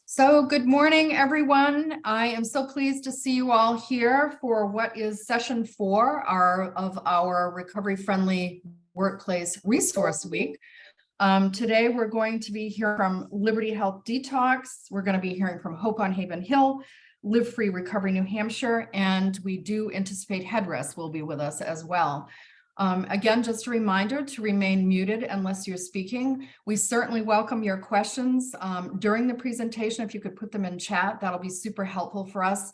So good morning, everyone. I am so pleased to see you all here for what is session 4 of our Recovery Friendly Workplace Resource Week. Today, we're going to be hearing from Liberty Health Detox. We're going to be hearing from Hope on Haven Hill, Live Free Recovery New Hampshire, and we do anticipate Headrest will be with us as well. Again, just a reminder to remain muted unless you're speaking. We certainly welcome your questions during the presentation. If you could put them in chat, that'll be super helpful for us.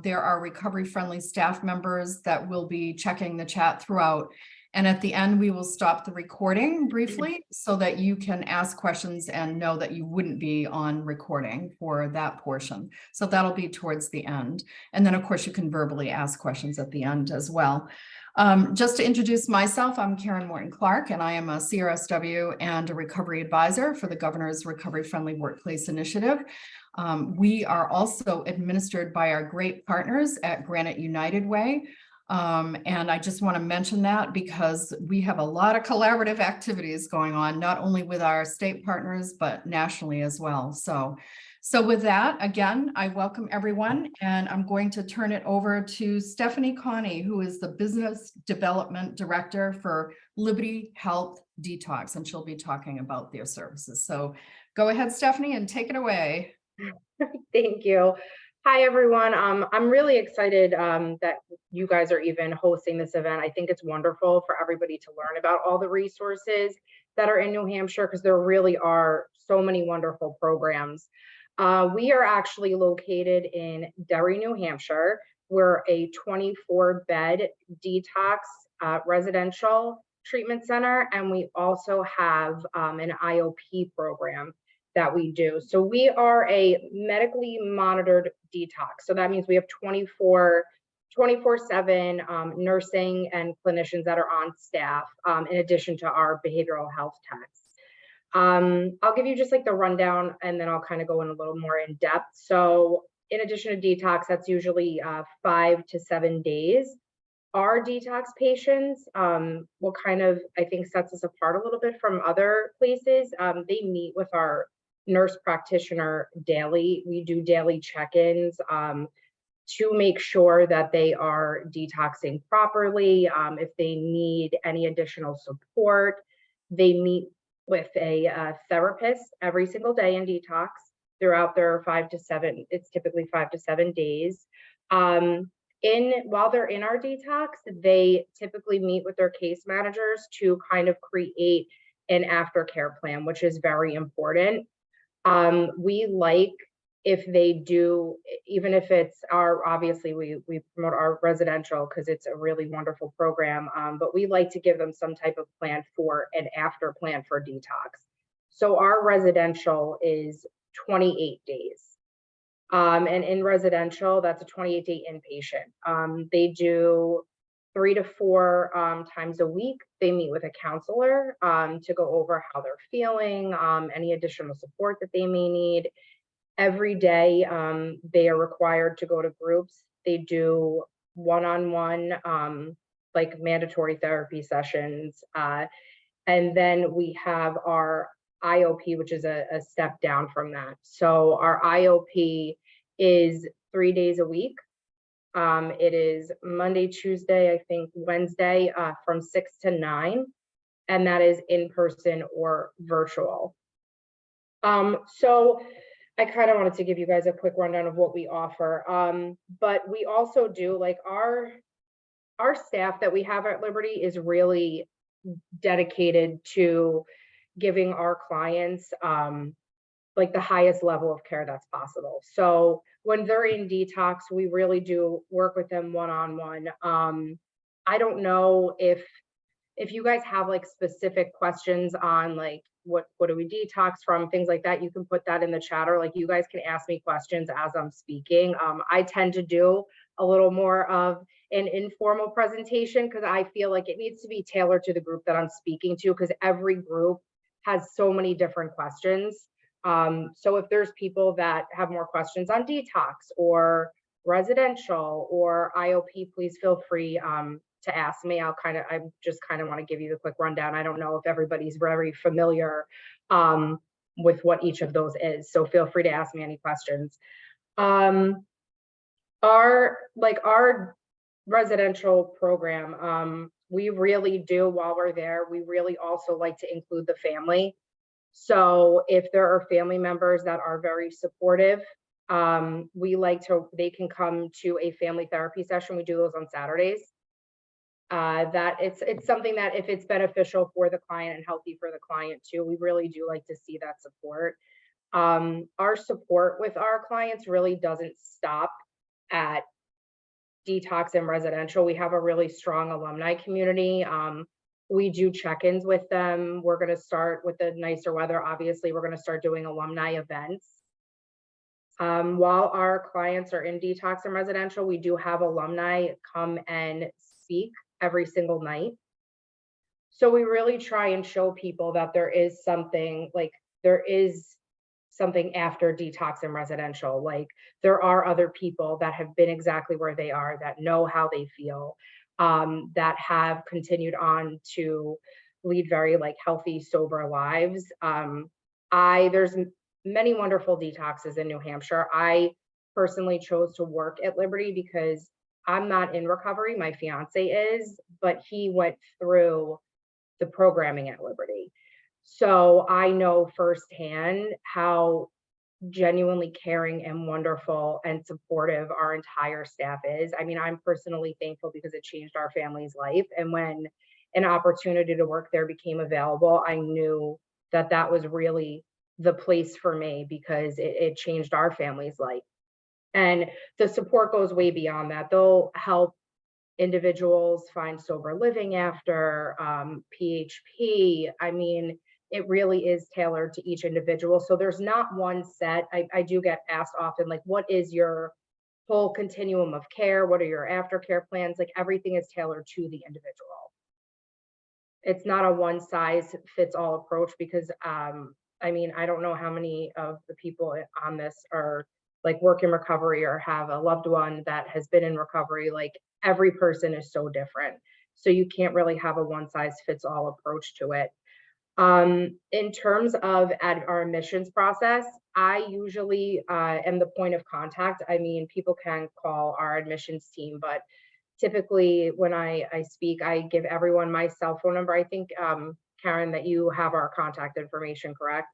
There are recovery-friendly staff members that will be checking the chat throughout. And at the end, we will stop the recording briefly so that you can ask questions and know that you wouldn't be on recording for that portion. So that'll be towards the end. And then, of course, you can verbally ask questions at the end as well. Just to introduce myself, I'm Karen Morton-Clark, and I am a CRSW and a recovery advisor for the Governor's Recovery Friendly Workplace Initiative. We are also administered by our great partners at Granite United Way. And I just want to mention that because we have a lot of collaborative activities going on, not only with our state partners, but nationally as well. So with that, again, I welcome everyone, and I'm going to turn it over to Stephanie Connie, who is the Business Development Director for Liberty Health Detox, and she'll be talking about their services. So go ahead, Stephanie, and take it away. Thank you. Hi, everyone. I'm really excited that you guys are even hosting this event. I think it's wonderful for everybody to learn about all the resources that are in New Hampshire, because there really are so many wonderful programs. We are actually located in Derry, New Hampshire. We're a 24-bed detox residential treatment center, and we also have an IOP program that we do. So we are a medically monitored detox. So that means we have 24/7 nursing and clinicians that are on staff, in addition to our behavioral health techs. I'll give you just like the rundown, and then I'll kind of go in a little more in depth. So in addition to detox, that's usually 5 to 7 days. Our detox patients, what kind of, I think, sets us apart a little bit from other places, they meet with our nurse practitioner daily. We do daily check-ins to make sure that they are detoxing properly. If they need any additional support, they meet with a therapist every single day in detox throughout their 5 to 7, it's typically 5 to 7 days. While they're in our detox, they typically meet with their case managers to kind of create an aftercare plan, which is very important. We like, if they do, even if it's obviously we promote our residential because it's a really wonderful program, but we like to give them some type of plan for an after plan for detox. So our residential is 28 days. And in residential, that's a 28-day inpatient. They do 3 to 4 times a week. They meet with a counselor to go over how they're feeling, any additional support that they may need. Every day, they are required to go to groups. They do one-on-one, like mandatory therapy sessions. And then we have our IOP, which is a step down from that. So our IOP is 3 days a week. It is Monday, Tuesday, I think Wednesday, from 6 to 9, and that is in person or virtual. So I kind of wanted to give you guys a quick rundown of what we offer. But we also do, like, our staff that we have at Liberty is really dedicated to giving our clients like the highest level of care that's possible. So when they're in detox, we really do work with them one-on-one. I don't know if you guys have like specific questions on like what do we detox from, things like that, you can put that in the chat, or like you guys can ask me questions as I'm speaking. I tend to do a little more of an informal presentation because I feel like it needs to be tailored to the group that I'm speaking to, because every group has so many different questions. So if there's people that have more questions on detox or residential or IOP, please feel free to ask me. I just kind of want to give you the quick rundown. I don't know if everybody's very familiar with what each of those is, so feel free to ask me any questions. Our residential program, we really do, while we're there, we really also like to include the family. So if there are family members that are very supportive, they can come to a family therapy session. We do those on Saturdays. That it's something that if it's beneficial for the client and healthy for the client too, we really do like to see that support. Our support with our clients really doesn't stop at detox and residential. We have a really strong alumni community. We do check-ins with them. We're going to start with the nicer weather. Obviously, we're going to start doing alumni events. While our clients are in detox and residential, we do have alumni come and speak every single night. So we really try and show people that there is something after detox and residential. Like, there are other people that have been exactly where they are, that know how they feel, that have continued on to lead very healthy, sober lives. There's many wonderful detoxes in New Hampshire. I personally chose to work at Liberty because I'm not in recovery. My fiance is, but he went through the programming at Liberty. So I know firsthand how genuinely caring and wonderful and supportive our entire staff is. I mean, I'm personally thankful because it changed our family's life. And when an opportunity to work there became available, I knew that that was really the place for me because it changed our family's life. And the support goes way beyond that. They'll help individuals find sober living after PHP. I mean, it really is tailored to each individual. So there's not one set. I do get asked often, what is your whole continuum of care? What are your aftercare plans? Everything is tailored to the individual. It's not a one size fits all approach because, I mean, I don't know how many of the people on this are work in recovery or have a loved one that has been in recovery. Every person is so different. So you can't really have a one size fits all approach to it. In terms of our admissions process, I usually am the point of contact. I mean, people can call our admissions team, but typically when I speak, I give everyone my cell phone number. I think, Karen, that you have our contact information, correct?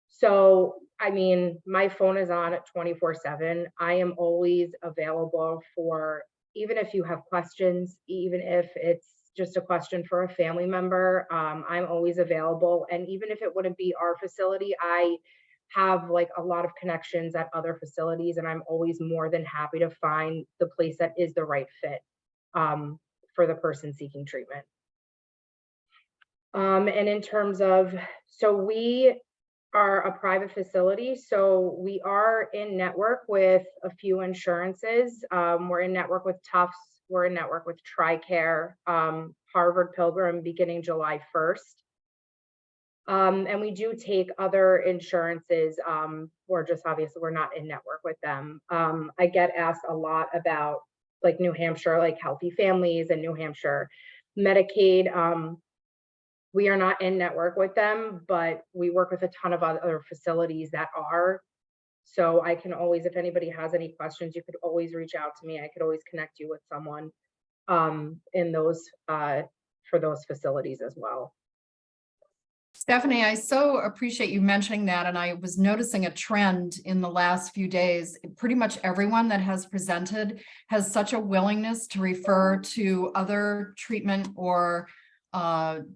So, I mean, my phone is on at 24/7. I am always available for, even if you have questions, even if it's just a question for a family member, I'm always available. And even if it wouldn't be our facility, I have a lot of connections at other facilities, and I'm always more than happy to find the place that is the right fit for the person seeking treatment. And in terms of, so we are a private facility, so we are in network with a few insurances. We're in network with Tufts, we're in network with TRICARE, Harvard Pilgrim beginning July 1st. And we do take other insurances. We're just, obviously, we're not in network with them. I get asked a lot about New Hampshire, Healthy Families and New Hampshire Medicaid. We are not in network with them, but we work with a ton of other facilities that are. So I can always, if anybody has any questions, you could always reach out to me. I could always connect you with someone in those for those facilities as well. Stephanie, I so appreciate you mentioning that. And I was noticing a trend in the last few days. Pretty much everyone that has presented has such a willingness to refer to other treatment or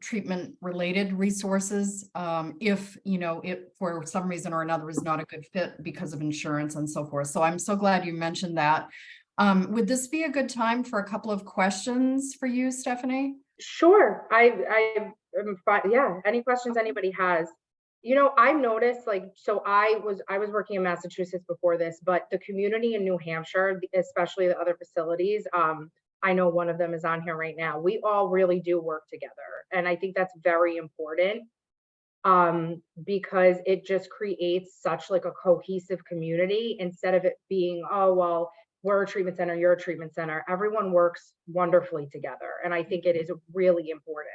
treatment related resources if it for some reason or another is not a good fit because of insurance and so forth. So I'm so glad you mentioned that. Would this be a good time for a couple of questions for you, Stephanie? Sure. I am fine. Yeah, any questions anybody has. I noticed so I was working in Massachusetts before this, but the community in New Hampshire, especially the other facilities, I know one of them is on here right now. We all really do work together. And I think that's very important because it just creates such a cohesive community instead of it being, oh, well, we're a treatment center, you're a treatment center. Everyone works wonderfully together. And I think it is really important.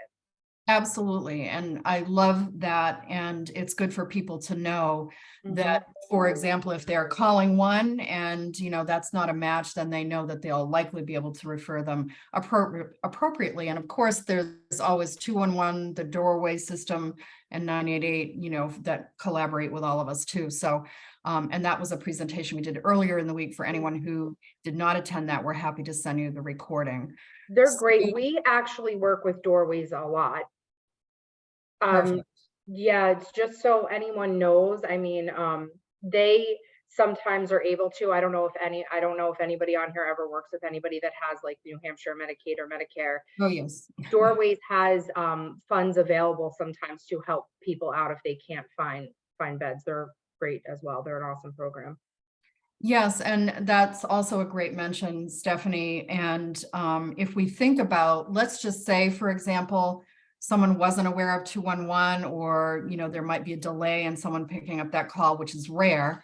Absolutely. And I love that. And it's good for people to know that, for example, if they're calling one and, that's not a match, then they know that they'll likely be able to refer them appropriately. And of course, there's always 211, the doorway system, and 988, that collaborate with all of us too. So, and that was a presentation we did earlier in the week. For anyone who did not attend that, we're happy to send you the recording. They're great. We actually work with doorways a lot. Perfect. Yeah, it's just so anyone knows. I mean, they sometimes are able to. I don't know if anybody on here ever works with anybody that has like New Hampshire Medicaid or Medicare. Oh, yes. Doorways has funds available sometimes to help people out if they can't find beds. They're great as well. They're an awesome program. Yes, and that's also a great mention, Stephanie. And if we think about, let's just say, for example, someone wasn't aware of 211, or there might be a delay in someone picking up that call, which is rare.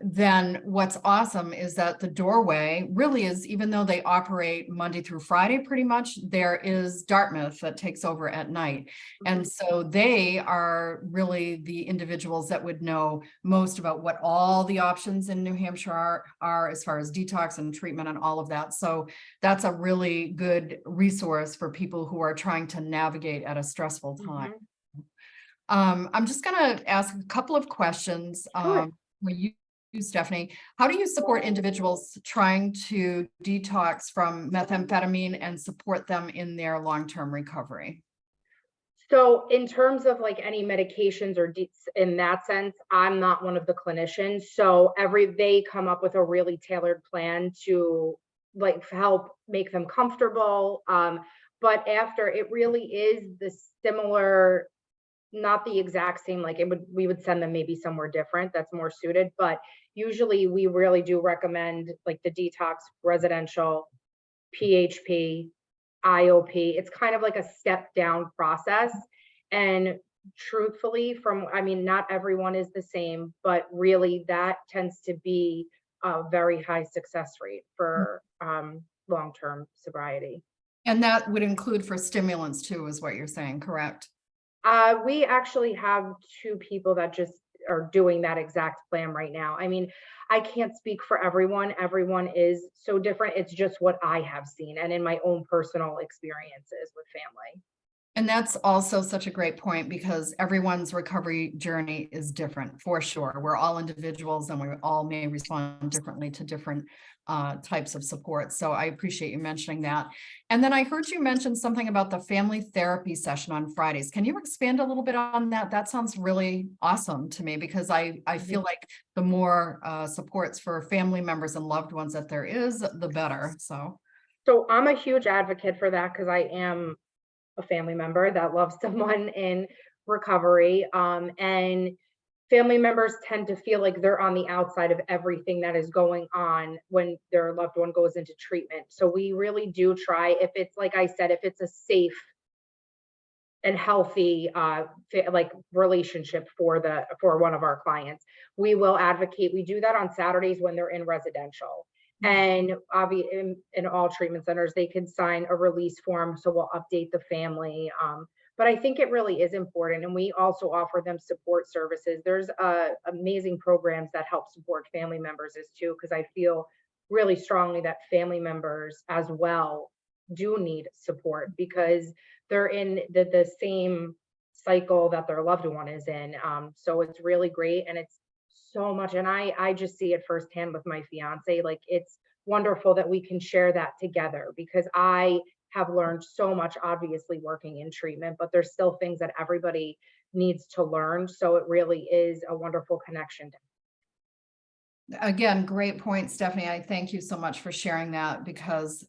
Then what's awesome is that the doorway really is, even though they operate Monday through Friday, pretty much, there is Dartmouth that takes over at night. And so they are really the individuals that would know most about what all the options in New Hampshire are as far as detox and treatment and all of that. So that's a really good resource for people who are trying to navigate at a stressful time. I'm just going to ask a couple of questions. Sure. For you, Stephanie, how do you support individuals trying to detox from methamphetamine and support them in their long-term recovery? So in terms of like any medications or in that sense, I'm not one of the clinicians. So they come up with a really tailored plan to like help make them comfortable. But after, it really is the similar, not the exact same, like we would send them maybe somewhere different that's more suited, but usually we really do recommend like the detox residential, PHP, IOP. It's kind of like a step down process. And truthfully, not everyone is the same, but really that tends to be a very high success rate for long-term sobriety. And that would include for stimulants too, is what you're saying, correct? We actually have 2 people that just are doing that exact plan right now. I mean, I can't speak for everyone. Everyone is so different. It's just what I have seen and in my own personal experiences with family. And that's also such a great point, because everyone's recovery journey is different, for sure. We're all individuals and we all may respond differently to different types of support. So I appreciate you mentioning that. And then I heard you mention something about the family therapy session on Fridays. Can you expand a little bit on that? That sounds really awesome to me, because I feel like the more supports for family members and loved ones that there is, the better. So I'm a huge advocate for that because I am a family member that loves someone in recovery. And family members tend to feel like they're on the outside of everything that is going on when their loved one goes into treatment. So we really do try, if it's, like I said, if it's a safe and healthy like relationship for one of our clients, we will advocate. We do that on Saturdays when they're in residential. And in all treatment centers, they can sign a release form, so we'll update the family. But I think it really is important, and we also offer them support services. There's amazing programs that help support family members as too, because I feel really strongly that family members as well do need support because they're in the same cycle that their loved one is in. So it's really great, and it's so much, and I just see it firsthand with my fiance. Like, it's wonderful that we can share that together, because I have learned so much, obviously working in treatment, but there's still things that everybody needs to learn. So it really is a wonderful connection. again, great point, Stephanie. I thank you so much for sharing that, because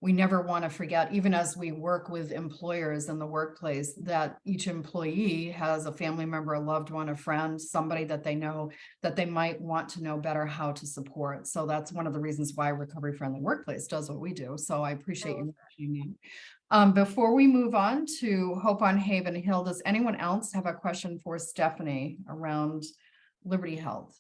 we never want to forget, even as we work with employers in the workplace, that each employee has a family member, a loved one, a friend, somebody that they know that they might want to know better how to support. So that's one of the reasons why Recovery Friendly Workplace does what we do. So I appreciate you mentioning that. Before we move on to Hope on Haven Hill, does anyone else have a question for Stephanie around Liberty Health?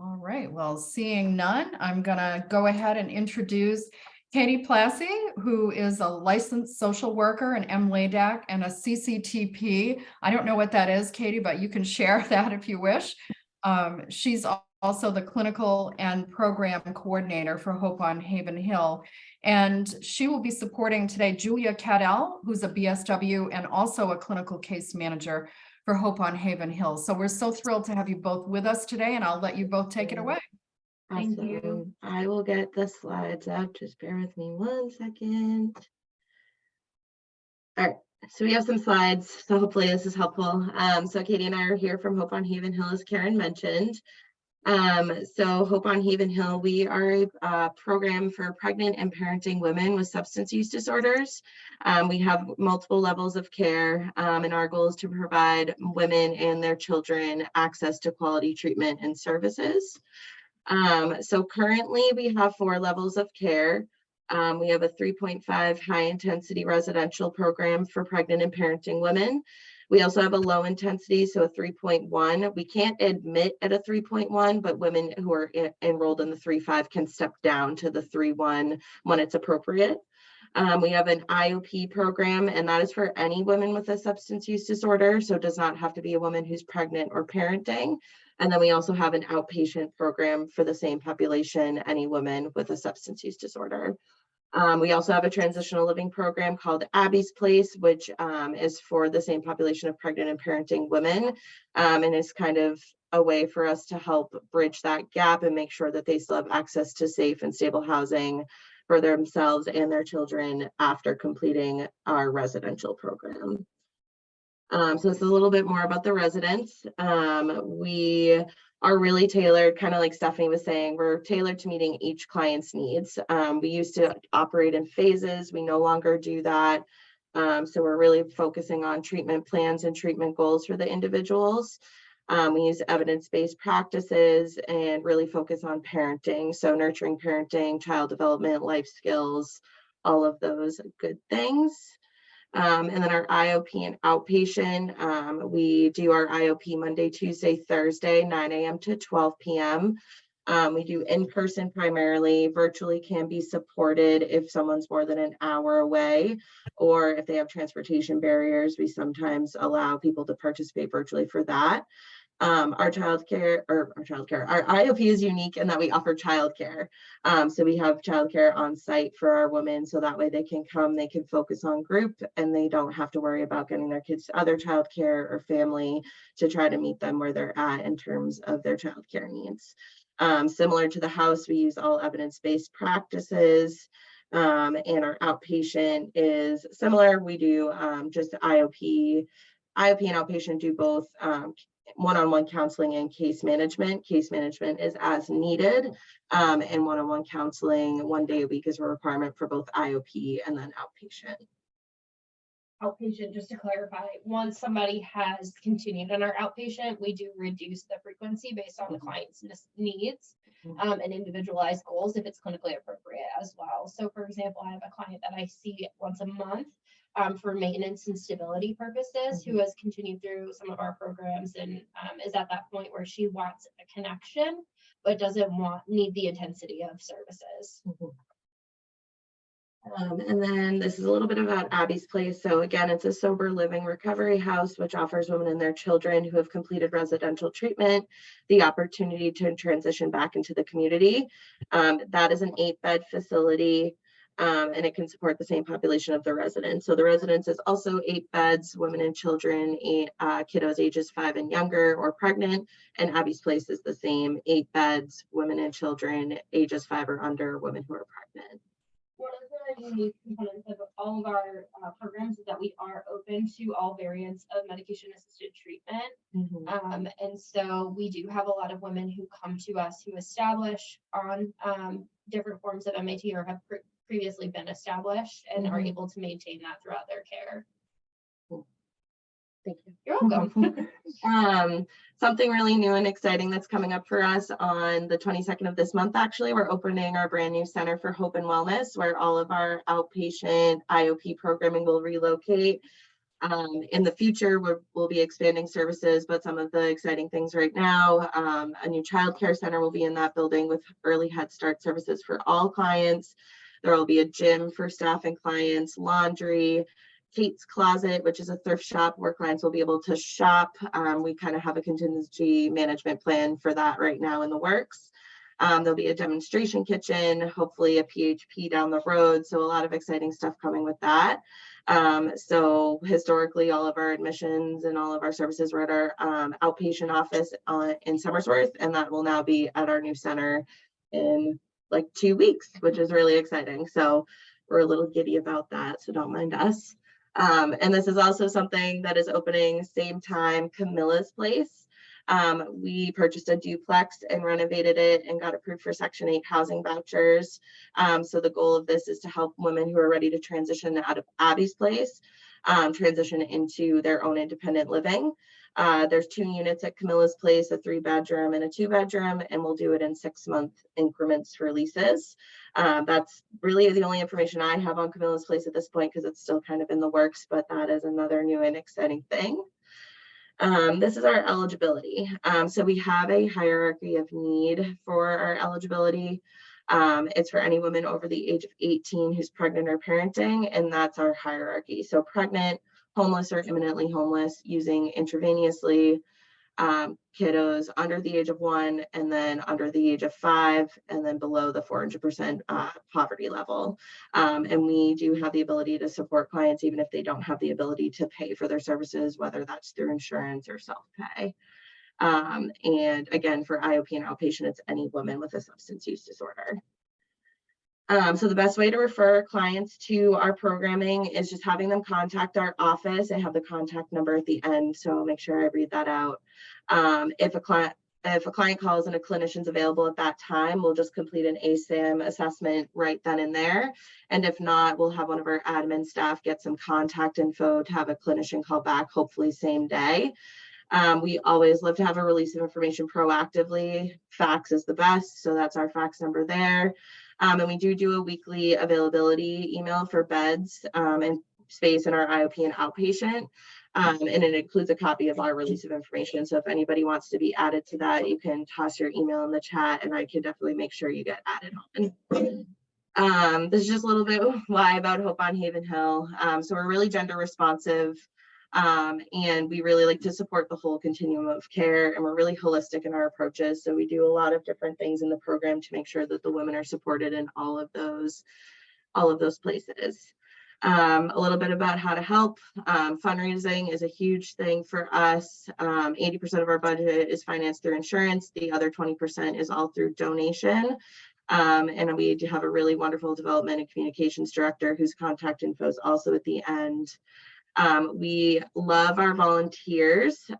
All right, well, seeing none, I'm gonna go ahead and introduce Katie Plassey, who is a licensed social worker, an MLADAC, and a CCTP. I don't know what that is, Katie, but you can share that if you wish. She's also the clinical and program coordinator for Hope on Haven Hill. And she will be supporting today Julia Cadell, who's a BSW and also a clinical case manager for Hope on Haven Hill. So we're so thrilled to have you both with us today, and I'll let you both take it away. Thank you. Awesome. I will get the slides up. Just bear with me 1 second. All right, so we have some slides, so hopefully this is helpful. So Katie and I are here from Hope on Haven Hill, as Karen mentioned. So Hope on Haven Hill, we are a program for pregnant and parenting women with substance use disorders. We have multiple levels of care, and our goal is to provide women and their children access to quality treatment and services. So currently we have 4 levels of care. We have a 3.5 high intensity residential program for pregnant and parenting women. We also have a low intensity, so a 3.1. We can't admit at a 3.1, but women who are enrolled in the 3.5 can step down to the 3.1 when it's appropriate. We have an IOP program, and that is for any woman with a substance use disorder, so it does not have to be a woman who's pregnant or parenting. And then we also have an outpatient program for the same population, any woman with a substance use disorder. We also have a transitional living program called Abby's Place, which is for the same population of pregnant and parenting women, and is kind of a way for us to help bridge that gap and make sure that they still have access to safe and stable housing for themselves and their children after completing our residential program. So it's a little bit more about the residents. We are really tailored, kind of like Stephanie was saying, we're tailored to meeting each client's needs. We used to operate in phases. We no longer do that. So we're really focusing on treatment plans and treatment goals for the individuals. We use evidence-based practices and really focus on parenting. So nurturing parenting, child development, life skills, all of those good things. And then our IOP and outpatient, we do our IOP Monday, Tuesday, Thursday, 9 a.m. to 12 p.m. We do in-person primarily. Virtually can be supported if someone's more than an hour away, or if they have transportation barriers, we sometimes allow people to participate virtually for that. Our IOP is unique in that we offer childcare. So we have childcare on site for our women, so that way they can come, they can focus on group, and they don't have to worry about getting their kids to other childcare or family to try to meet them where they're at in terms of their childcare needs. Similar to the house, we use all evidence-based practices. And our outpatient is similar. We do just IOP and outpatient do both one-on-one counseling and case management. Case management is as needed, and one-on-one counseling 1 day a week is a requirement for both IOP and then outpatient. Outpatient, just to clarify, once somebody has continued on our outpatient, we do reduce the frequency based on the client's needs and individualized goals if it's clinically appropriate as well. So for example, I have a client that I see once a month for maintenance and stability purposes who has continued through some of our programs and is at that point where she wants a connection but doesn't need the intensity of services. And then this is a little bit about Abby's Place. So again, it's a sober living recovery house, which offers women and their children who have completed residential treatment the opportunity to transition back into the community. That is an 8-bed facility, and it can support the same population of the residents. So the residence is also 8 beds, women and children, kiddos ages 5 and younger or pregnant, and Abby's Place is the same, 8 beds, women and children ages 5 or under, women who are pregnant. One of the unique components of all of our programs is that we are open to all variants of medication-assisted treatment. And so we do have a lot of women who come to us who establish on different forms of MAT or have previously been established and are able to maintain that throughout their care. Thank you. You're welcome. Something really new and exciting that's coming up for us on the 22nd of this month, actually, we're opening our brand new Center for Hope and Wellness, where all of our outpatient IOP programming will relocate. In the future, we'll be expanding services, but some of the exciting things right now, a new child care center will be in that building with early Head Start services for all clients. There will be a gym for staff and clients, laundry, Kate's Closet, which is a thrift shop where clients will be able to shop. We kind of have a contingency management plan for that right now in the works. There'll be a demonstration kitchen, hopefully a PHP down the road. So a lot of exciting stuff coming with that. So historically, all of our admissions and all of our services were at our outpatient office in Somersworth, and that will now be at our new center in like 2 weeks, which is really exciting. So we're a little giddy about that, so don't mind us. And this is also something that is opening same time Camilla's Place. We purchased a duplex and renovated it and got approved for Section 8 housing vouchers. So the goal of this is to help women who are ready to transition out of Abby's Place, transition into their own independent living. There's 2 units at Camilla's Place, a 3-bedroom and a 2-bedroom, and we'll do it in 6-month increments for leases. That's really the only information I have on Camilla's Place at this point because it's still kind of in the works, but that is another new and exciting thing. This is our eligibility. So we have a hierarchy of need for our eligibility. It's for any woman over the age of 18 who's pregnant or parenting, and that's our hierarchy. So pregnant, homeless or imminently homeless, using intravenously, kiddos under the age of 1, and then under the age of 5, and then below the 400% poverty level. And we do have the ability to support clients even if they don't have the ability to pay for their services, whether that's through insurance or self-pay. And again, for IOP and outpatient, it's any woman with a substance use disorder. So the best way to refer clients to our programming is just having them contact our office. I have the contact number at the end, so I'll make sure I read that out. If a client calls and a clinician's available at that time, we'll just complete an ASAM assessment right then and there. And if not, we'll have one of our admin staff get some contact info to have a clinician call back, hopefully same day. We always love to have a release of information proactively. Fax is the best, so that's our fax number there. And we do a weekly availability email for beds and space in our IOP and outpatient. And it includes a copy of our release of information. So if anybody wants to be added to that, you can toss your email in the chat and I can definitely make sure you get added on. This is just a little bit why about Hope on Haven Hill. So we're really gender responsive. And we really like to support the whole continuum of care, and we're really holistic in our approaches. So we do a lot of different things in the program to make sure that the women are supported in all of those places. A little bit about how to help. Fundraising is a huge thing for us. 80% of our budget is financed through insurance. The other 20% is all through donation. And we do have a really wonderful development and communications director whose contact info is also at the end. We love our volunteers.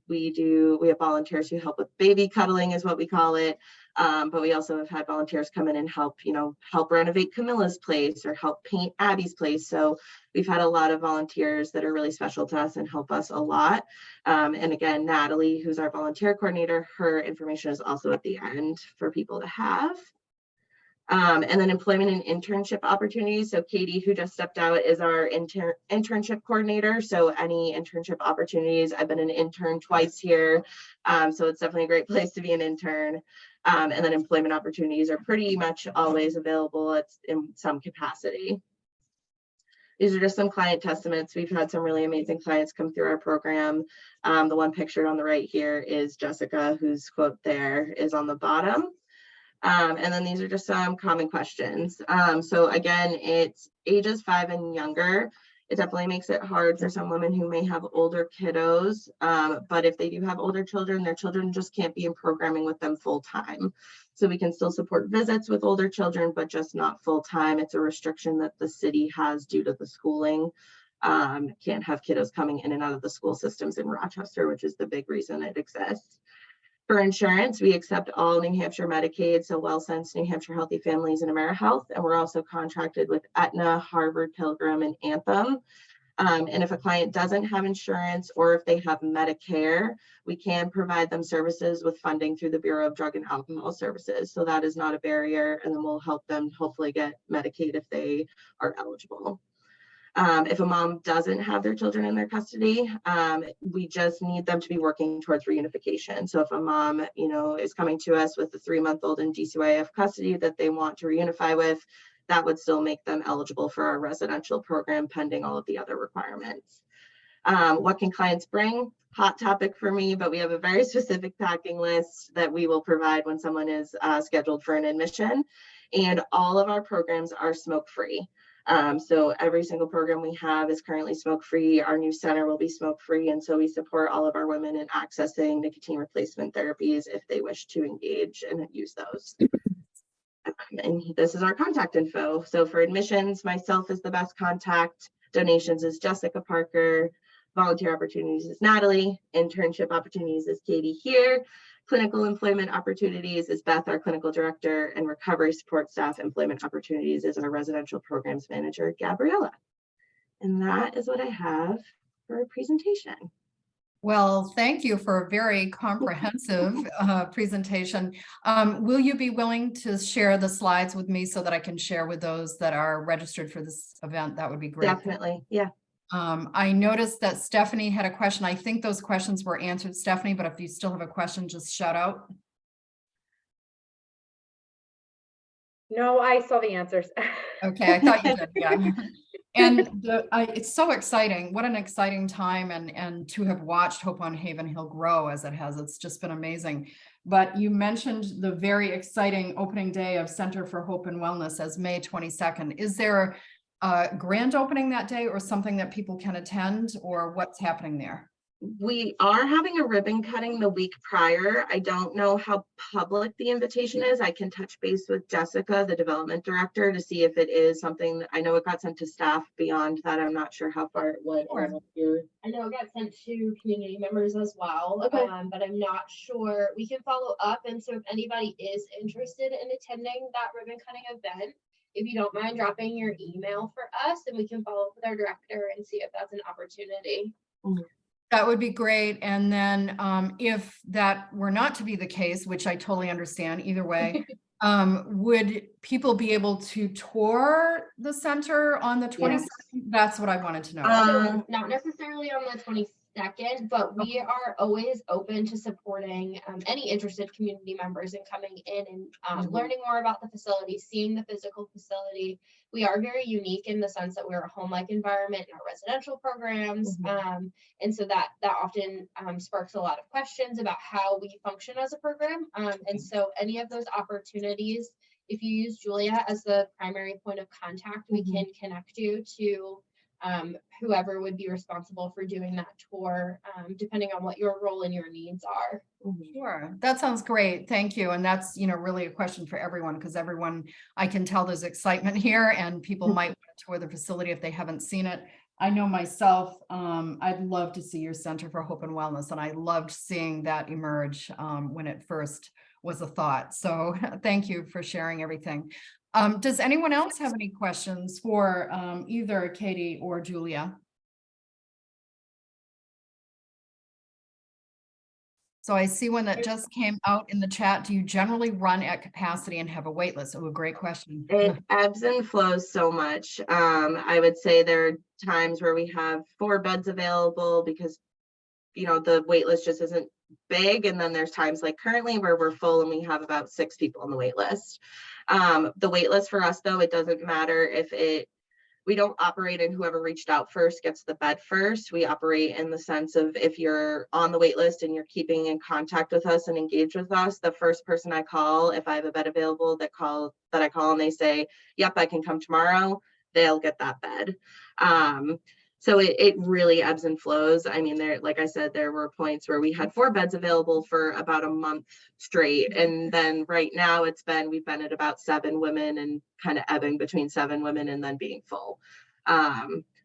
We have volunteers who help with baby cuddling is what we call it. But we also have had volunteers come in and help renovate Camilla's Place or help paint Abby's Place. So we've had a lot of volunteers that are really special to us and help us a lot. And again, Natalie, who's our volunteer coordinator, her information is also at the end for people to have. And then employment and internship opportunities. So Katie, who just stepped out, is our internship coordinator. So any internship opportunities, I've been an intern twice here. So it's definitely a great place to be an intern. And then employment opportunities are pretty much always available in some capacity. These are just some client testaments. We've had some really amazing clients come through our program. The one pictured on the right here is Jessica, whose quote there is on the bottom. And then these are just some common questions. So again, it's ages 5 and younger. It definitely makes it hard for some women who may have older kiddos, but if they do have older children, their children just can't be in programming with them full time. So we can still support visits with older children, but just not full time. It's a restriction that the city has due to the schooling. Can't have kiddos coming in and out of the school systems in Rochester, which is the big reason it exists. For insurance, we accept all New Hampshire Medicaid, so WellSense, New Hampshire Healthy Families, and AmeriHealth, and we're also contracted with Aetna, Harvard Pilgrim, and Anthem. And if a client doesn't have insurance or if they have Medicare, we can provide them services with funding through the Bureau of Drug and Alcohol Services. So that is not a barrier, and then we'll help them hopefully get Medicaid if they are eligible. If a mom doesn't have their children in their custody, we just need them to be working towards reunification. So if a mom, is coming to us with a 3-month-old in DCYF custody that they want to reunify with, that would still make them eligible for our residential program pending all of the other requirements. What can clients bring? Hot topic for me, but we have a very specific packing list that we will provide when someone is scheduled for an admission. And all of our programs are smoke-free. So every single program we have is currently smoke-free. Our new center will be smoke-free. And so we support all of our women in accessing nicotine replacement therapies if they wish to engage and use those. And this is our contact info. So for admissions, myself is the best contact. Donations is Jessica Parker. Volunteer opportunities is Natalie. Internship opportunities is Katie here. Clinical employment opportunities is Beth, our clinical director, and recovery support staff employment opportunities is our residential programs manager, Gabriella. And that is what I have for a presentation. Well, thank you for a very comprehensive presentation. Will you be willing to share the slides with me so that I can share with those that are registered for this event? That would be great. Definitely, yeah. I noticed that Stephanie had a question. I think those questions were answered, Stephanie, but if you still have a question, just shout out. No, I saw the answers. Okay, I thought you did, yeah. And it's so exciting. What an exciting time and to have watched Hope on Haven Hill grow as it has. It's just been amazing. But you mentioned the very exciting opening day of Center for Hope and Wellness as May 22nd. Is there a grand opening that day or something that people can attend, or what's happening there? We are having a ribbon cutting the week prior. I don't know how public the invitation is. I can touch base with Jessica, the development director, to see if it is something that, I know it got sent to staff. Beyond that, I'm not sure how far it went. Sure. I know it got sent to community members as well, Okay. but I'm not sure. We can follow up. And so if anybody is interested in attending that ribbon cutting event, if you don't mind dropping your email for us, and we can follow up with our director and see if that's an opportunity. Mm-hmm. That would be great. And then if that were not to be the case, which I totally understand either way, would people be able to tour the center on the 22nd? Yes. That's what I wanted to know. So not necessarily on the 22nd, but we are always open to supporting any interested community members in coming in and learning more about the facility, seeing the physical facility. We are very unique in the sense that we're a home-like environment in our residential programs. And so that often sparks a lot of questions about how we function as a program. And so any of those opportunities, if you use Julia as the primary point of contact, we can connect you to whoever would be responsible for doing that tour, depending on what your role and your needs are. Sure, that sounds great. Thank you. And that's, really a question for everyone, because everyone, I can tell there's excitement here and people might want to tour the facility if they haven't seen it. I know myself, I'd love to see your Center for Hope and Wellness, and I loved seeing that emerge when it first was a thought. So thank you for sharing everything. Does anyone else have any questions for either Katie or Julia? So I see one that just came out in the chat. Do you generally run at capacity and have a wait list? Oh, great question. It ebbs and flows so much. I would say there are times where we have 4 beds available because, the wait list just isn't big. And then there's times like currently where we're full and we have about 6 people on the wait list. The wait list for us, though, it doesn't matter if we don't operate in whoever reached out first gets the bed first. We operate in the sense of if you're on the wait list and you're keeping in contact with us and engaged with us, the first person I call, if I have a bed available that I call and they say, yep, I can come tomorrow, they'll get that bed. So it really ebbs and flows. I mean, like I said, there were points where we had 4 beds available for about a month straight. And then right now we've been at about 7 women and kind of ebbing between 7 women and then being full.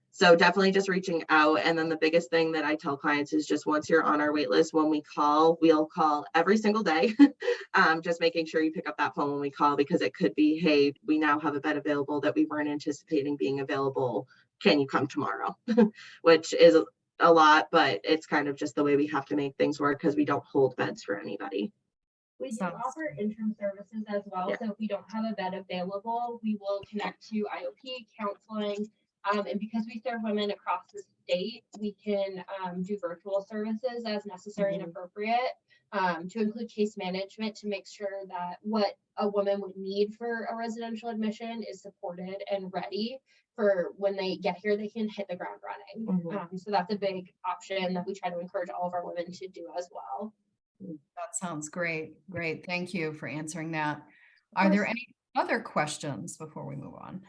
So definitely just reaching out. And then the biggest thing that I tell clients is just once you're on our wait list, when we call, we'll call every single day. Just making sure you pick up that phone when we call, because it could be, hey, we now have a bed available that we weren't anticipating being available. Can you come tomorrow? Which is a lot, but it's kind of just the way we have to make things work because we don't hold beds for anybody. We do offer interim services as well. Yeah. So if we don't have a bed available, we will connect to IOP, counseling, And because we serve women across the state, we can do virtual services as necessary and appropriate, to include case management to make sure that what a woman would need for a residential admission is supported and ready for when they get here, they can hit the ground running. So that's a big option that we try to encourage all of our women to do as well. That sounds great. Great. Thank you for answering that. Are there any other questions before we move on?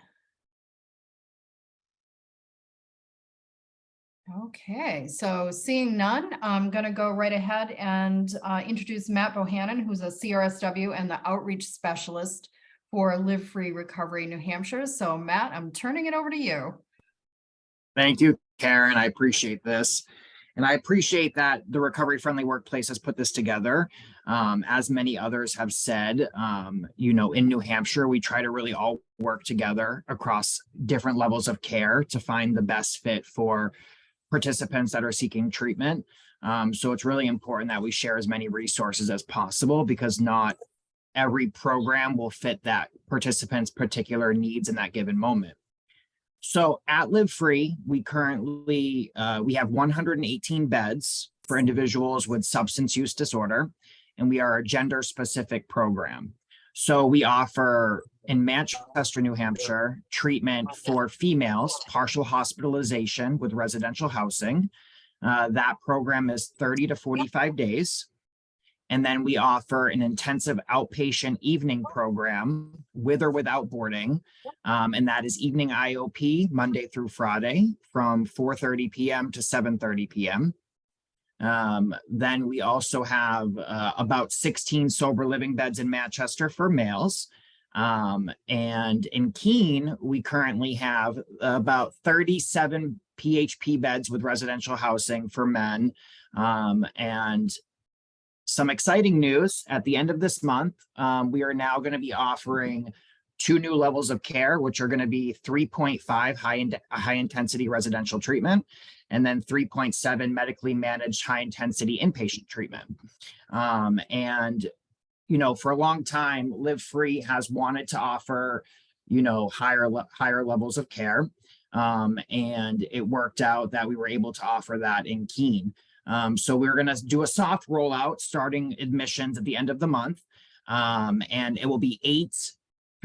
Okay, so seeing none, I'm going to go right ahead and introduce Matt Bohannon, who's a CRSW and the outreach specialist for Live Free Recovery New Hampshire. So Matt, I'm turning it over to you. Thank you, Karen. I appreciate this. And I appreciate that the Recovery Friendly Workplace has put this together. As many others have said, you know, in New Hampshire, we try to really all work together across different levels of care to find the best fit for participants that are seeking treatment. So it's really important that we share as many resources as possible because not every program will fit that participant's particular needs in that given moment. So at Live Free, we currently, we have 118 beds for individuals with substance use disorder, and we are a gender specific program. So we offer in Manchester, New Hampshire, treatment for females, partial hospitalization with residential housing. That program is 30 to 45 days. And then we offer an intensive outpatient evening program with or without boarding. And that is evening IOP Monday through Friday from 4:30 p.m. to 7:30 p.m. Then we also have about 16 sober living beds in Manchester for males. And in Keene, we currently have about 37 PHP beds with residential housing for men. And some exciting news at the end of this month, we are now going to be offering 2 new levels of care, which are going to be 3.5 high intensity residential treatment, and then 3.7 medically managed high intensity inpatient treatment. And, you know, for a long time, Live Free has wanted to offer, you know, higher levels of care. And it worked out that we were able to offer that in Keene. So we're going to do a soft rollout starting admissions at the end of the month. And it will be 8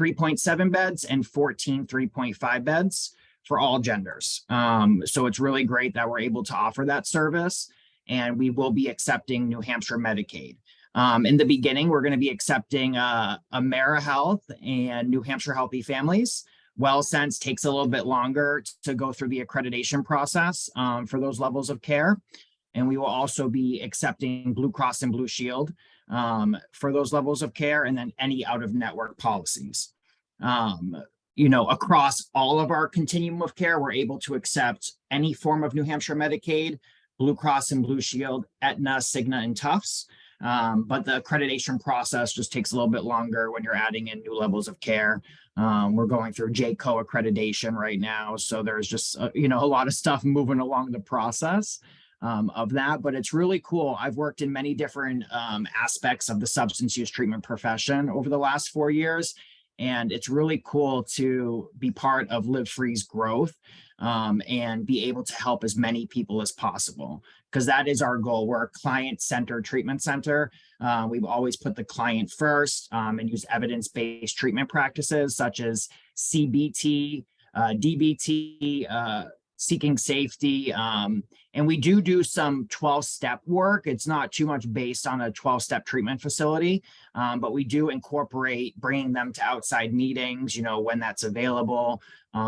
3.7 beds and 14 3.5 beds for all genders. So it's really great that we're able to offer that service, and we will be accepting New Hampshire Medicaid. In the beginning, we're going to be accepting AmeriHealth and New Hampshire Healthy Families. WellSense takes a little bit longer to go through the accreditation process for those levels of care. And we will also be accepting Blue Cross and Blue Shield for those levels of care, and then any out-of-network policies. You know, across all of our continuum of care, we're able to accept any form of New Hampshire Medicaid, Blue Cross and Blue Shield, Aetna, Cigna, and Tufts. But the accreditation process just takes a little bit longer when you're adding in new levels of care. We're going through JCO accreditation right now. So there's just, you know, a lot of stuff moving along the process of that, but it's really cool. I've worked in many different aspects of the substance use treatment profession over the last 4 years. And it's really cool to be part of Live Free's growth and be able to help as many people as possible, because that is our goal. We're a client-centered treatment center. We've always put the client first and use evidence-based treatment practices such as CBT, DBT, seeking safety. And we do some 12-step work. It's not too much based on a 12-step treatment facility, but we do incorporate bringing them to outside meetings, you know, when that's available,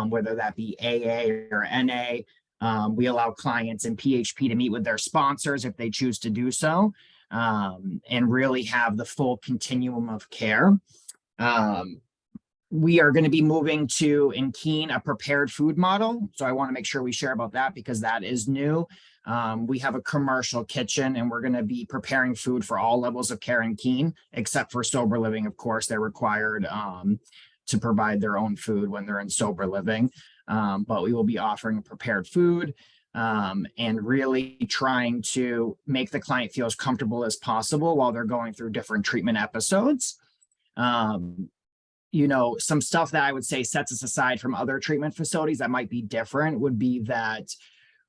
whether that be AA or NA. We allow clients in PHP to meet with their sponsors if they choose to do so, and really have the full continuum of care. We are going to be moving to, in Keene, a prepared food model. So I want to make sure we share about that because that is new. We have a commercial kitchen, and we're going to be preparing food for all levels of care in Keene, except for sober living. Of course, they're required to provide their own food when they're in sober living. But we will be offering prepared food and really trying to make the client feel as comfortable as possible while they're going through different treatment episodes. some stuff that I would say sets us aside from other treatment facilities that might be different would be that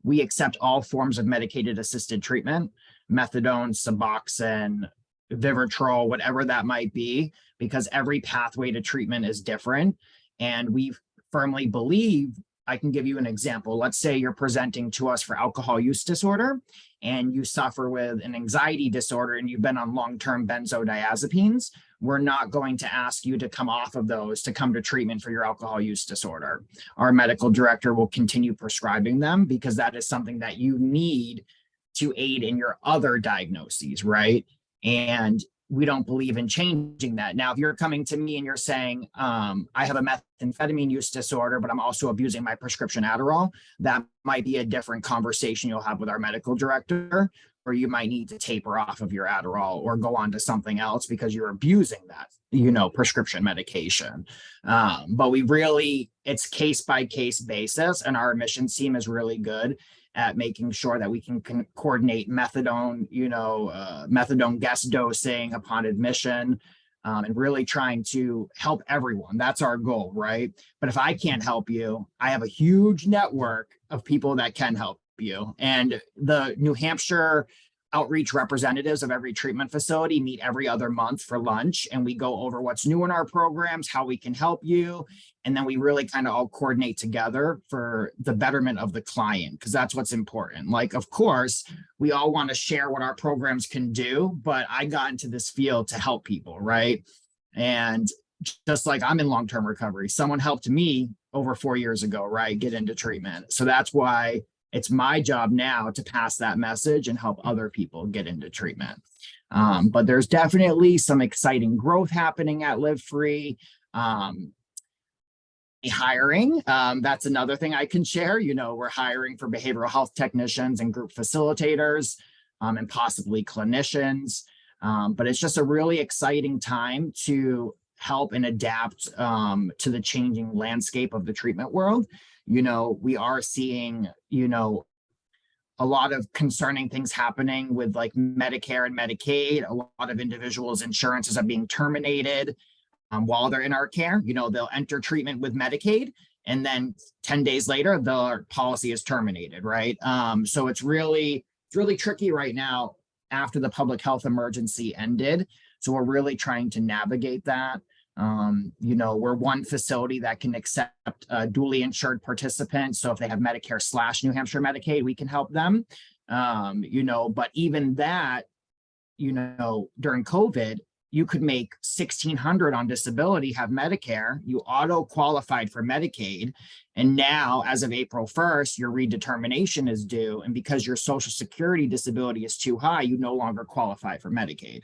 we accept all forms of medicated assisted treatment, methadone, Suboxone, Vivitrol, whatever that might be, because every pathway to treatment is different. And we firmly believe, I can give you an example. Let's say you're presenting to us for alcohol use disorder and you suffer with an anxiety disorder and you've been on long-term benzodiazepines. We're not going to ask you to come off of those to come to treatment for your alcohol use disorder. Our medical director will continue prescribing them because that is something that you need to aid in your other diagnoses, right? And we don't believe in changing that. Now, if you're coming to me and you're saying, I have a methamphetamine use disorder, but I'm also abusing my prescription Adderall, that might be a different conversation you'll have with our medical director, or you might need to taper off of your Adderall or go on to something else because you're abusing that, prescription medication. But it's case by case basis, and our admissions team is really good at making sure that we can coordinate methadone, methadone guest dosing upon admission, and really trying to help everyone. That's our goal, right? But if I can't help you, I have a huge network of people that can help you. And the New Hampshire outreach representatives of every treatment facility meet every other month for lunch, and we go over what's new in our programs, how we can help you. And then we really kind of all coordinate together for the betterment of the client, because that's what's important. Like, of course, we all want to share what our programs can do, but I got into this field to help people, right? And just like I'm in long-term recovery, someone helped me over 4 years ago, right, get into treatment. So that's why it's my job now to pass that message and help other people get into treatment. But there's definitely some exciting growth happening at Live Free. Hiring, that's another thing I can share. We're hiring for behavioral health technicians and group facilitators, and possibly clinicians. But it's just a really exciting time to help and adapt to the changing landscape of the treatment world. We are seeing, a lot of concerning things happening with like Medicare and Medicaid. A lot of individuals' insurances are being terminated while they're in our care. They'll enter treatment with Medicaid, and then 10 days later, the policy is terminated, right? So it's really tricky right now after the public health emergency ended. So we're really trying to navigate that. We're one facility that can accept dually insured participants. So if they have Medicare / New Hampshire Medicaid, we can help them. But even that, during COVID, you could make $1,600 on disability, have Medicare, you auto qualified for Medicaid. And now, as of April 1st, your redetermination is due. And because your Social Security disability is too high, you no longer qualify for Medicaid.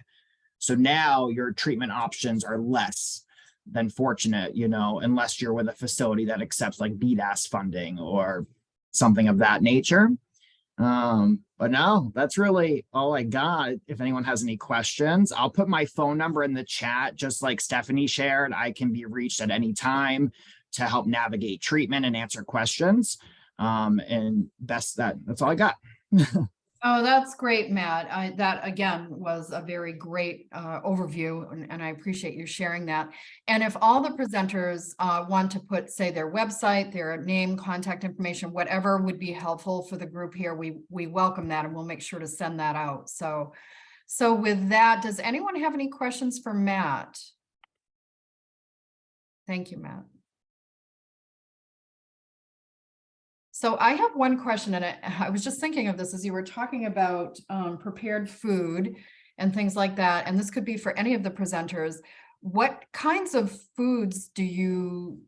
So now your treatment options are less than fortunate, unless you're with a facility that accepts like BDAS funding or something of that nature. But no, that's really all I got. If anyone has any questions, I'll put my phone number in the chat, just like Stephanie shared. I can be reached at any time to help navigate treatment and answer questions. And that's all I got. Oh, that's great, Matt. That again was a very great overview, and I appreciate you sharing that. And if all the presenters want to put, say, their website, their name, contact information, whatever would be helpful for the group here, we welcome that, and we'll make sure to send that out. So with that, does anyone have any questions for Matt? Thank you, Matt. So I have one question, and I was just thinking of this as you were talking about prepared food and things like that, and this could be for any of the presenters. What kinds of foods do you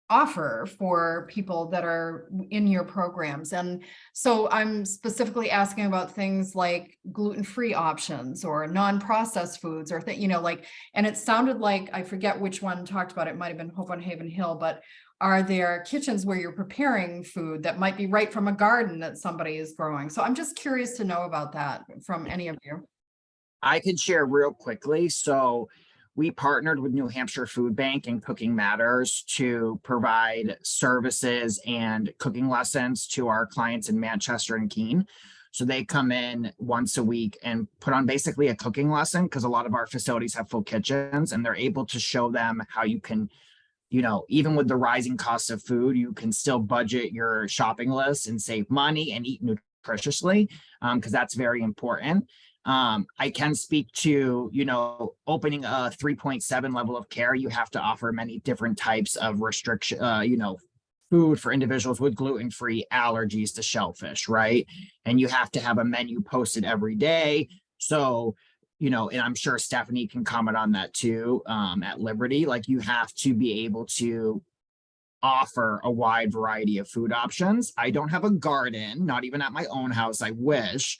offer for people that are in your programs? And so I'm specifically asking about things like gluten-free options or non-processed foods, or and it sounded like, I forget which one talked about it, might have been Hope on Haven Hill, but are there kitchens where you're preparing food that might be right from a garden that somebody is growing? So I'm just curious to know about that from any of you. I can share real quickly. So we partnered with New Hampshire Food Bank and Cooking Matters to provide services and cooking lessons to our clients in Manchester and Keene. So they come in once a week and put on basically a cooking lesson, because a lot of our facilities have full kitchens, and they're able to show them how you can, even with the rising cost of food, you can still budget your shopping list and save money and eat nutritiously, because that's very important. I can speak to, opening a 3.7 level of care, you have to offer many different types of restriction, food for individuals with gluten-free allergies to shellfish, right? And you have to have a menu posted every day. So, and I'm sure Stephanie can comment on that too, at Liberty, like you have to be able to offer a wide variety of food options. I don't have a garden, not even at my own house. I wish.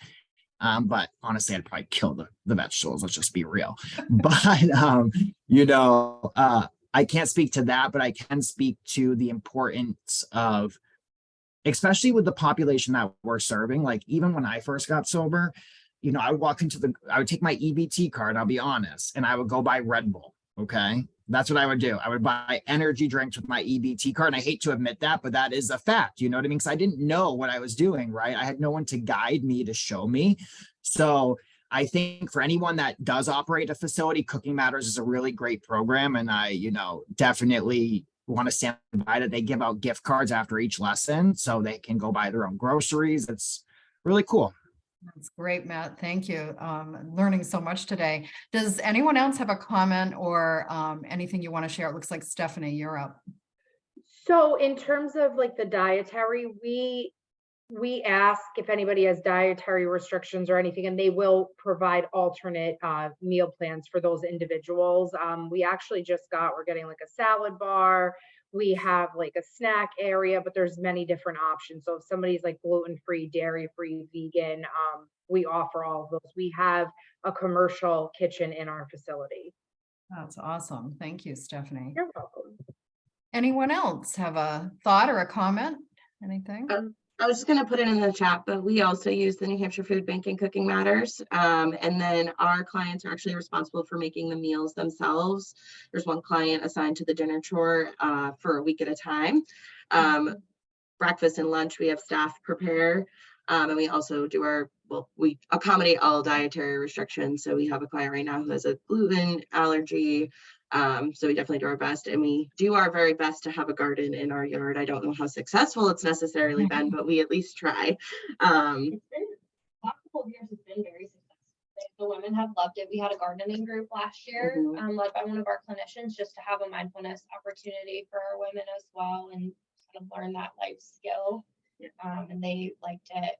But honestly, I'd probably kill the vegetables. Let's just be real. But, I can't speak to that, but I can speak to the importance of, especially with the population that we're serving. Like even when I first got sober, I would I would take my EBT card, I'll be honest, and I would go buy Red Bull. Okay. That's what I would do. I would buy energy drinks with my EBT card. And I hate to admit that, but that is a fact. You know what I mean? Because I didn't know what I was doing, right? I had no one to guide me, to show me. So I think for anyone that does operate a facility, Cooking Matters is a really great program. And I, definitely want to stand by that. They give out gift cards after each lesson so they can go buy their own groceries. It's really cool. That's great, Matt. Thank you. Learning so much today. Does anyone else have a comment or anything you want to share? It looks like Stephanie, you're up. So in terms of like the dietary, we ask if anybody has dietary restrictions or anything, and they will provide alternate meal plans for those individuals. We're getting like a salad bar. We have like a snack area, but there's many different options. So if somebody's like gluten-free, dairy-free, vegan, we offer all of those. We have a commercial kitchen in our facility. That's awesome. Thank you, Stephanie. You're welcome. Anyone else have a thought or a comment? Anything? I was just going to put it in the chat, but we also use the New Hampshire Food Bank and Cooking Matters. And then our clients are actually responsible for making the meals themselves. There's one client assigned to the dinner chore for a week at a time. Breakfast and lunch, we have staff prepare. And we also do we accommodate all dietary restrictions. So we have a client right now who has a gluten allergy. So we definitely do our best, and we do our very best to have a garden in our yard. I don't know how successful it's necessarily been, but we at least try. It's been last couple of years, it's been very successful. The women have loved it. We had a gardening group last year, led by one of our clinicians, just to have a mindfulness opportunity for our women as well, and kind of learn that life skill. And they liked it.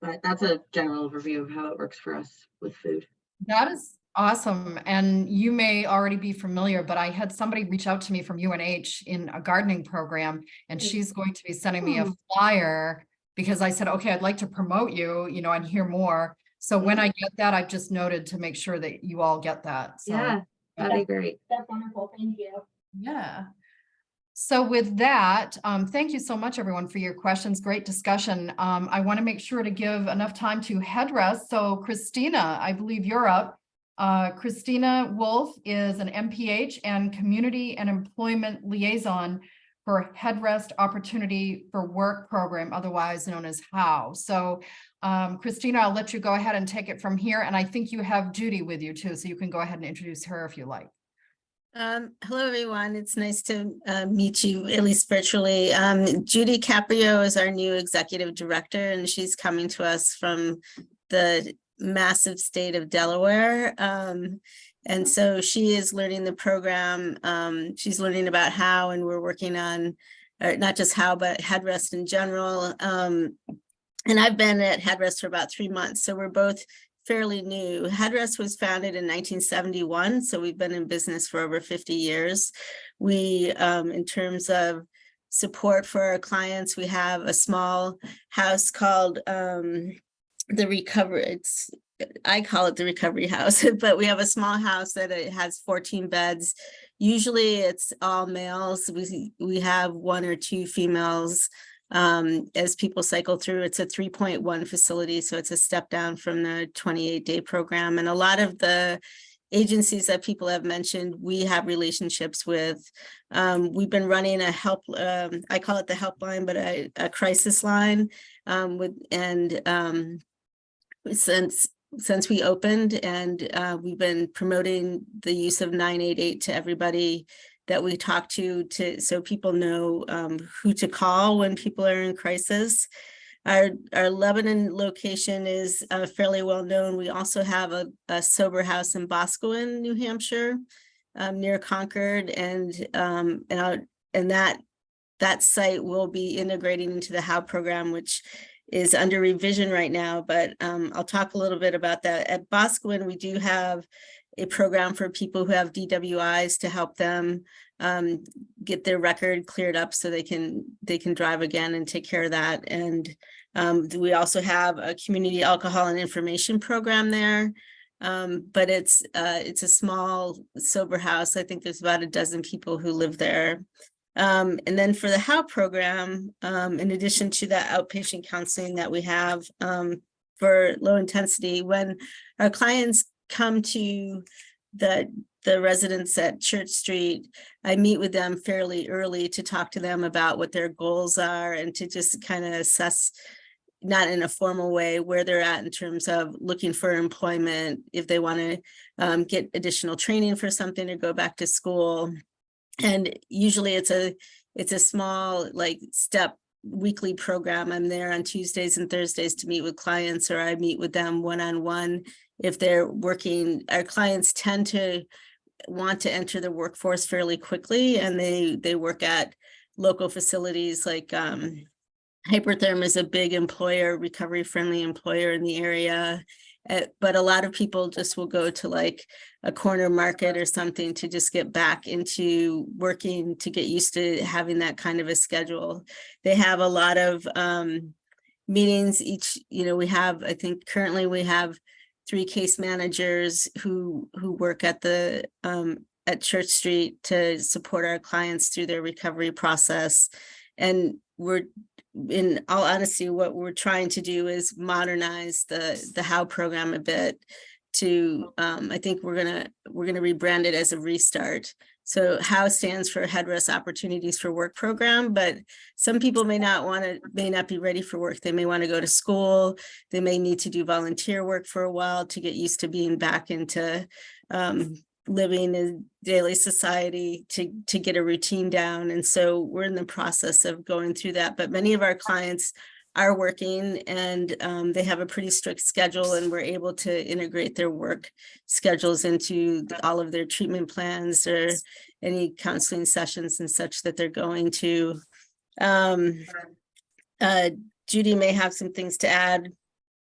But that's a general overview of how it works for us with food. That is awesome. And you may already be familiar, but I had somebody reach out to me from UNH in a gardening program, and she's going to be sending me a flyer because I said, okay, I'd like to promote you, and hear more. So when I get that, I've just noted to make sure that you all get that. So, yeah, that'd be great. That's wonderful. Thank you. Yeah. So with that, thank you so much, everyone, for your questions. Great discussion. I want to make sure to give enough time to Headrest. So Christina, I believe you're up. Christina Wolf is an MPH and Community and Employment Liaison for Headrest Opportunity for Work program, otherwise known as HOW. So Christina, I'll let you go ahead and take it from here. And I think you have Judy with you too, so you can go ahead and introduce her if you like. Hello, everyone. It's nice to meet you, at least virtually. Judy Caprio is our new executive director, and she's coming to us from the massive state of Delaware. And so she is learning the program. She's learning about HOW, and we're working on, not just HOW, but Headrest in general. And I've been at Headrest for about 3 months, so we're both fairly new. Headrest was founded in 1971, so we've been in business for over 50 years. We, in terms of support for our clients, we have a small house called the Recovery. I call it the Recovery House, but we have a small house that it has 14 beds. Usually it's all males. We have 1 or 2 females. As people cycle through. It's a 3.1 facility, so it's a step down from the 28-day program. And a lot of the agencies that people have mentioned, we have relationships with. We've been running a help, I call it the helpline, but a crisis line since we opened, and we've been promoting the use of 988 to everybody that we talk to so people know who to call when people are in crisis. Our Lebanon location is fairly well known. We also have a sober house in Boscawen, New Hampshire, near Concord, and that site will be integrating into the HOW program, which is under revision right now. But I'll talk a little bit about that. At Boscawen, we do have a program for people who have DWIs to help them get their record cleared up so they can drive again and take care of that. And we also have a community alcohol and information program there. But it's a small sober house. I think there's about a dozen people who live there. And then for the HOW program, in addition to that outpatient counseling that we have for low intensity, when our clients come to the residents at Church Street, I meet with them fairly early to talk to them about what their goals are and to just kind of assess, not in a formal way, where they're at in terms of looking for employment, if they want to get additional training for something or go back to school. And usually it's a small step weekly program. I'm there on Tuesdays and Thursdays to meet with clients, or I meet with them one-on-one. If they're working, our clients tend to want to enter the workforce fairly quickly, and they work at local facilities like Hypertherm is a big employer, recovery friendly employer in the area. But a lot of people just will go to a corner market or something to just get back into working, to get used to having that kind of a schedule. They have a lot of meetings we have, I think currently we have 3 case managers who work at at Church Street to support our clients through their recovery process. And in all honesty, what we're trying to do is modernize the HOW program a bit to, I think we're gonna rebrand it as a restart. So HOW stands for Headrest Opportunities for Work program, but some people may not be ready for work. They may want to go to school. They may need to do volunteer work for a while to get used to being back into living in daily society, to get a routine down. And so we're in the process of going through that, but many of our clients are working, and they have a pretty strict schedule, and we're able to integrate their work schedules into all of their treatment plans or any counseling sessions and such that they're going to. Judy may have some things to add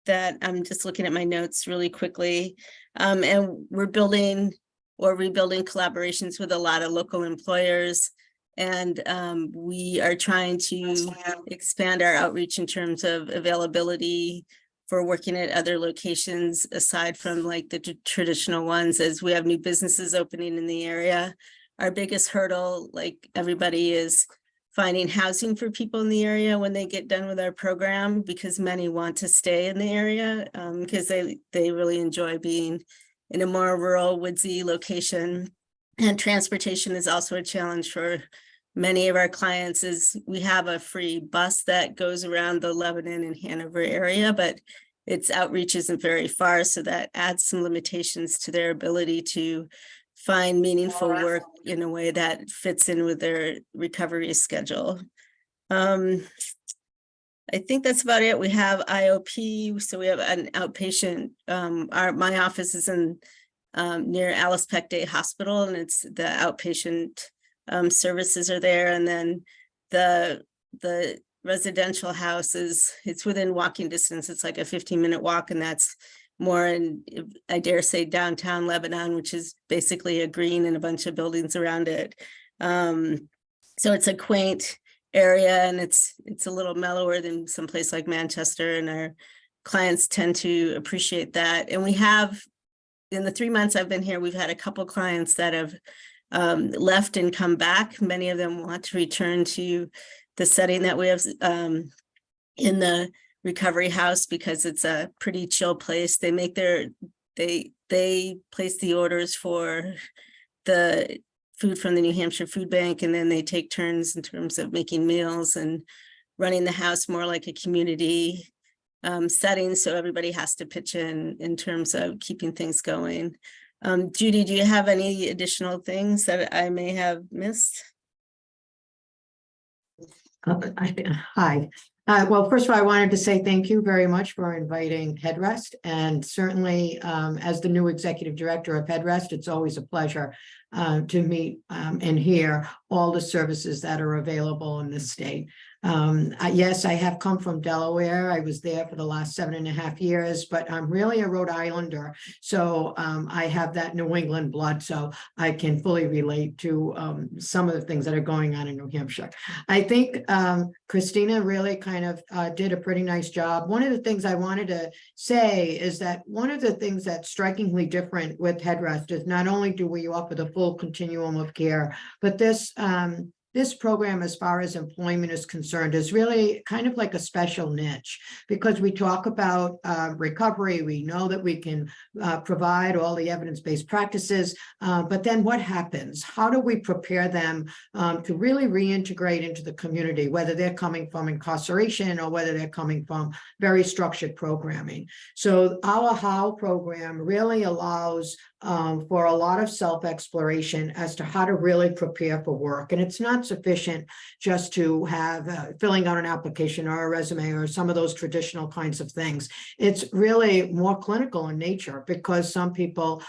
that I'm just looking at my notes really quickly. And we're building or rebuilding collaborations with a lot of local employers. And we are trying to expand our outreach in terms of availability for working at other locations aside from the traditional ones, as we have new businesses opening in the area. Our biggest hurdle, like everybody, is finding housing for people in the area when they get done with our program, because many want to stay in the area because they really enjoy being in a more rural, woodsy location. And transportation is also a challenge for many of our clients. Is we have a free bus that goes around the Lebanon and Hanover area, but its outreach isn't very far. So that adds some limitations to their ability to find meaningful work in a way that fits in with their recovery schedule. I think that's about it. We have IOP, so we have an outpatient. My office is in near Alice Peck Day Hospital, and it's the outpatient services are there. And then the residential house it's within walking distance. It's like a 15-minute walk, and that's more in, I dare say, downtown Lebanon, which is basically a green and a bunch of buildings around it. So it's a quaint area, and it's a little mellower than someplace like Manchester, and our clients tend to appreciate that. And we have, in the 3 months I've been here, we've had a couple clients that have left and come back. Many of them want to return to the setting that we have in the recovery house because it's a pretty chill place. They make their they place the orders for the food from the New Hampshire Food Bank, and then they take turns in terms of making meals and running the house more like a community setting. So everybody has to pitch in terms of keeping things going. Judy, do you have any additional things that I may have missed? Hi. Well, first of all, I wanted to say thank you very much for inviting Headrest, and certainly as the new executive director of Headrest, it's always a pleasure to meet and hear all the services that are available in this state. Yes, I have come from Delaware. I was there for the last 7.5 years, but I'm really a Rhode Islander. So I have that New England blood, so I can fully relate to some of the things that are going on in New Hampshire. I think Christina really kind of did a pretty nice job. One of the things I wanted to say is that one of the things that's strikingly different with Headrest is not only do we offer the full continuum of care, but this program, as far as employment is concerned, is really kind of like a special niche, because we talk about recovery. We know that we can provide all the evidence-based practices, but then what happens? How do we prepare them to really reintegrate into the community, whether they're coming from incarceration or whether they're coming from very structured programming? So our HOW program really allows for a lot of self-exploration as to how to really prepare for work. And it's not sufficient just to have filling out an application or a resume or some of those traditional kinds of things. It's really more clinical in nature, because some people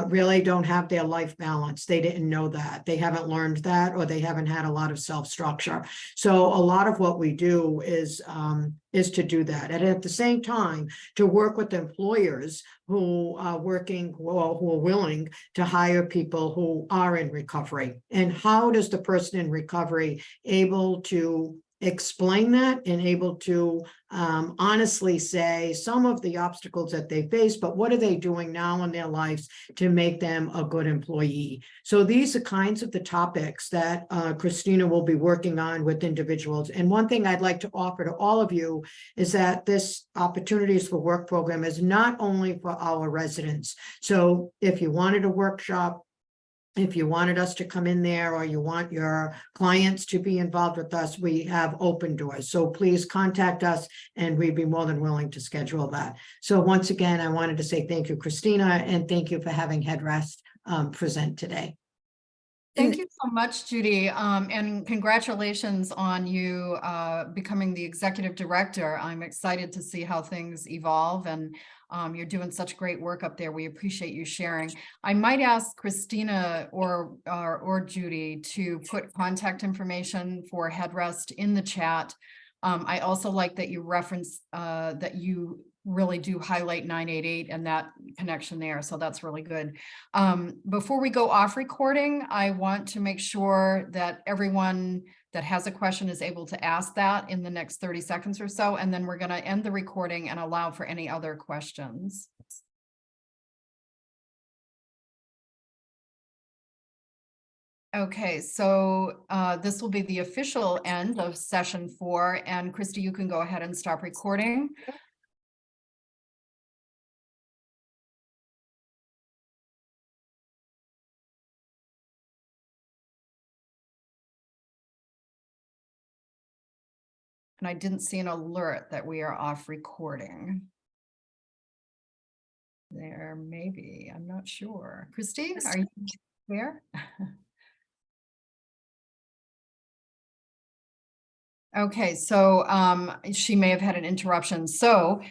really don't have their life balance. They didn't know that. They haven't learned that, or they haven't had a lot of self-structure. So a lot of what we do is to do that. And at the same time, to work with employers who are working, who are willing to hire people who are in recovery. And how does the person in recovery able to explain that and able to honestly say some of the obstacles that they face, but what are they doing now in their lives to make them a good employee? So these are kinds of the topics that Christina will be working on with individuals. And one thing I'd like to offer to all of you is that this Opportunities for Work program is not only for our residents. So if you wanted a workshop, if you wanted us to come in there, or you want your clients to be involved with us, we have open doors. So please contact us and we'd be more than willing to schedule that. So once again, I wanted to say thank you, Christina, and thank you for having Headrest present today. Thank you so much, Judy, and congratulations on you becoming the executive director. I'm excited to see how things evolve, and you're doing such great work up there. We appreciate you sharing. I might ask Christina or Judy to put contact information for Headrest in the chat. I also like that you reference that you really do highlight 988 and that connection there. So that's really good. Before we go off recording, I want to make sure that everyone that has a question is able to ask that in the next 30 seconds or so. And then we're going to end the recording and allow for any other questions. Okay, so this will be the official end of session 4. And Christy, you can go ahead and stop recording. And I didn't see an alert that we are off recording. There may be, I'm not sure. Christy, are you there? Okay, so she may have had an interruption. So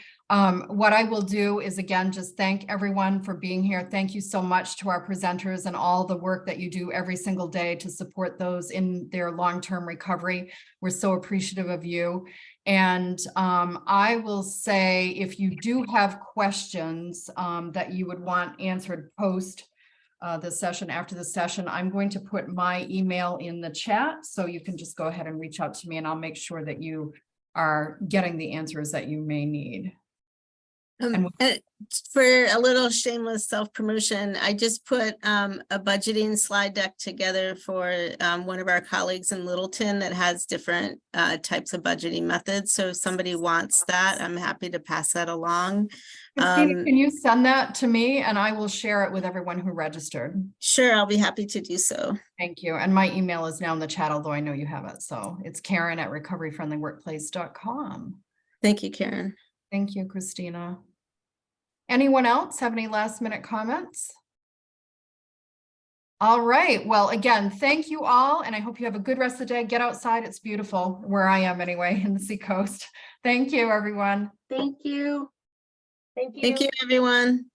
what I will do is, again, just thank everyone for being here. Thank you so much to our presenters and all the work that you do every single day to support those in their long-term recovery. We're so appreciative of you. And I will say, if you do have questions that you would want answered post the session, after the session, I'm going to put my email in the chat, so you can just go ahead and reach out to me, and I'll make sure that you are getting the answers that you may need. And For a little shameless self-promotion, I just put a budgeting slide deck together for one of our colleagues in Littleton that has different types of budgeting methods. So if somebody wants that, I'm happy to pass that along. Christina, can you send that to me and I will share it with everyone who registered? Sure, I'll be happy to do so. Thank you. And my email is now in the chat, although I know you have it. So it's Karen@recoveryfriendlyworkplace.com. Thank you, Karen. Thank you, Christina. Anyone else have any last minute comments? All right. Well, again, thank you all. And I hope you have a good rest of the day. Get outside. It's beautiful where I am anyway, in the Seacoast. Thank you, everyone. Thank you. Thank you. Thank you, everyone.